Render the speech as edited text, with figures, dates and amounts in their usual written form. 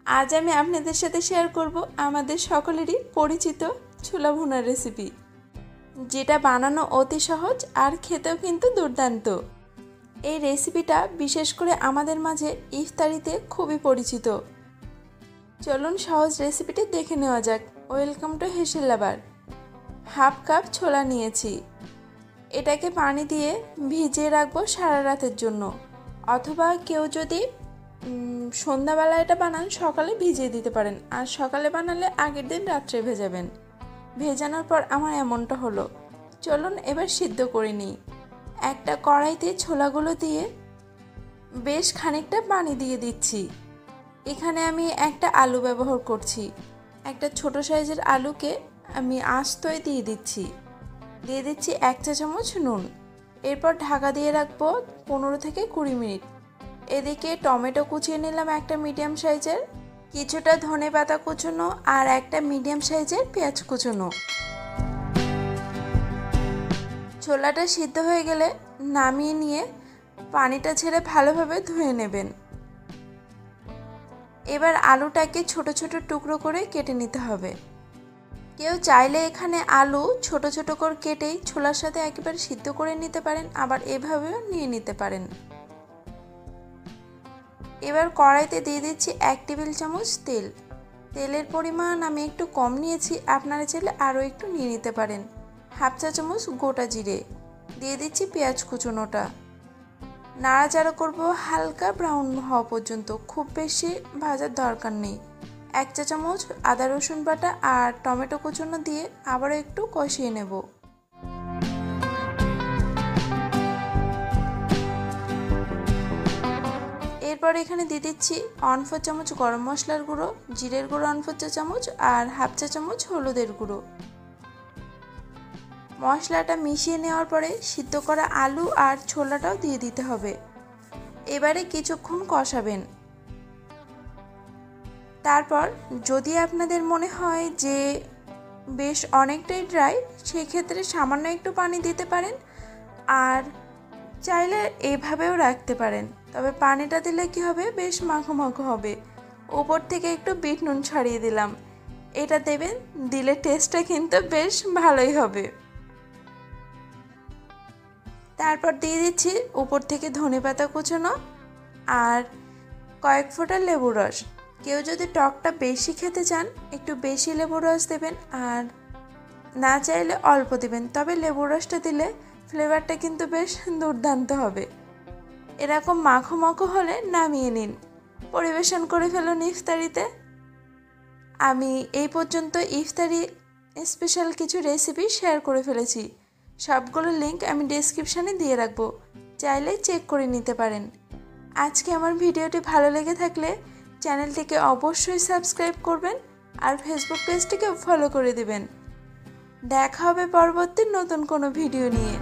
আজ আমি আপনাদের সাথে শেয়ার করব আমাদের সকলেরই পরিচিত ছোলা ভুনার রেসিপি, যেটা বানানো অতি সহজ আর খেতেও কিন্তু দুর্দান্ত। এই রেসিপিটা বিশেষ করে আমাদের মাঝে ইফতারিতে খুবই পরিচিত। চলুন সহজ রেসিপিটি দেখে নেওয়া যাক। Welcome to Heshelabar. Half cup ছোলা নিয়েছি। এটাকে পানি দিয়ে ভিজিয়ে রাখবো সারা রাতের জন্য, অথবা কেউ যদি সন্ধ্যাবেলা এটা বানান সকালে ভিজিয়ে দিতে পারেন, আর সকালে বানালে আগের দিন রাত্রে ভেজাবেন। ভেজানোর পর আমার এমনটা হলো। চলুন এবার সিদ্ধ করে নিই। একটা কড়াইতে ছোলাগুলো দিয়ে বেশ খানিকটা পানি দিয়ে দিচ্ছি। এখানে আমি একটা আলু ব্যবহার করছি। একটা ছোট সাইজের আলুকে আমি আস্তই দিয়ে দিচ্ছি। দিয়ে দিচ্ছি 1 চা চামচ নুন। এরপর ঢাকা দিয়ে রাখবো 15 থেকে 20 মিনিট। এদিকে টমেটো কুচিয়ে নিলাম একটা মিডিয়াম সাইজের, কিছুটা ধনেপাতা কুচোনো আর একটা মিডিয়াম সাইজের পেঁয়াজ কুচোনো। ছোলাটা সিদ্ধ হয়ে গেলে নামিয়ে নিয়ে পানিটা ছেড়ে ভালোভাবে ধুয়ে নেবেন। এবার আলুটাকে ছোট ছোট টুকরো করে কেটে নিতে হবে। কেউ চাইলে এখানে আলু ছোট ছোট করে কেটেই ছোলার সাথে একেবারে সিদ্ধ করে নিতে পারেন, আবার এভাবেও নিয়ে নিতে পারেন। এবার কড়াইতে দিয়ে দিচ্ছি 1 টেবিল চামচ তেল। তেলের পরিমাণ আমি একটু কম নিয়েছি, আপনারা চাইলে আরও একটু নিয়ে নিতে পারেন। হাফ চা চামচ গোটা জিরে দিয়ে দিচ্ছি, পেঁয়াজ কুচোনোটা। নাড়াচাড়া করব হালকা ব্রাউন হওয়া পর্যন্ত, খুব বেশি ভাজার দরকার নেই। 1 চা চামচ আদা রসুন বাটা আর টমেটো কুচোনো দিয়ে আবারও একটু কষিয়ে নেব। এরপর এখানে দিয়ে দিচ্ছি 1/4 চামচ গরম মশলার গুঁড়ো, জিরের গুঁড়ো 1/4 চা চামচ আর হাফ চা চামচ হলুদের গুঁড়ো। মশলাটা মিশিয়ে নেওয়ার পরে সিদ্ধ করা আলু আর ছোলাটাও দিয়ে দিতে হবে। এবারে কিছুক্ষণ কষাবেন। তারপর যদি আপনাদের মনে হয় যে বেশ অনেকটাই ড্রাই, সেক্ষেত্রে সামান্য একটু পানি দিতে পারেন, আর চাইলে এইভাবেও রাখতে পারেন। তবে পানিটা দিলে কি হবে, বেশ মাখো মাখো হবে। উপর থেকে একটু বিট নুন ছড়িয়ে দিলাম। এটা দেবেন, দিলে টেস্টটা কিন্তু বেশ ভালোই হবে। তারপর দিয়ে দিচ্ছি উপর থেকে ধনেপাতা কুচোনো আর কয়েক ফোঁটা লেবুর রস। কেউ যদি টকটা বেশি খেতে চান একটু বেশি লেবুর রস দেবেন, আর না চাইলে অল্প দেবেন। তবে লেবুর রসটা দিলে ফ্লেভারটা কিন্তু বেশ দুর্দান্ত হবে। এরকম মাখো মাখো হলে নামিয়ে নিন, পরিবেশন করে ফেলুন ইফতারিতে। আমি এই পর্যন্ত ইফতারি স্পেশাল কিছু রেসিপি শেয়ার করে ফেলেছি। সবগুলো লিংক আমি ডেসক্রিপশানে দিয়ে রাখবো, চাইলে চেক করে নিতে পারেন। আজকে আমার ভিডিওটি ভালো লেগে থাকলে চ্যানেলটিকে অবশ্যই সাবস্ক্রাইব করবেন, আর ফেসবুক পেজটিকেও ফলো করে দেবেন। দেখা হবে পরবর্তী নতুন কোনো ভিডিও নিয়ে।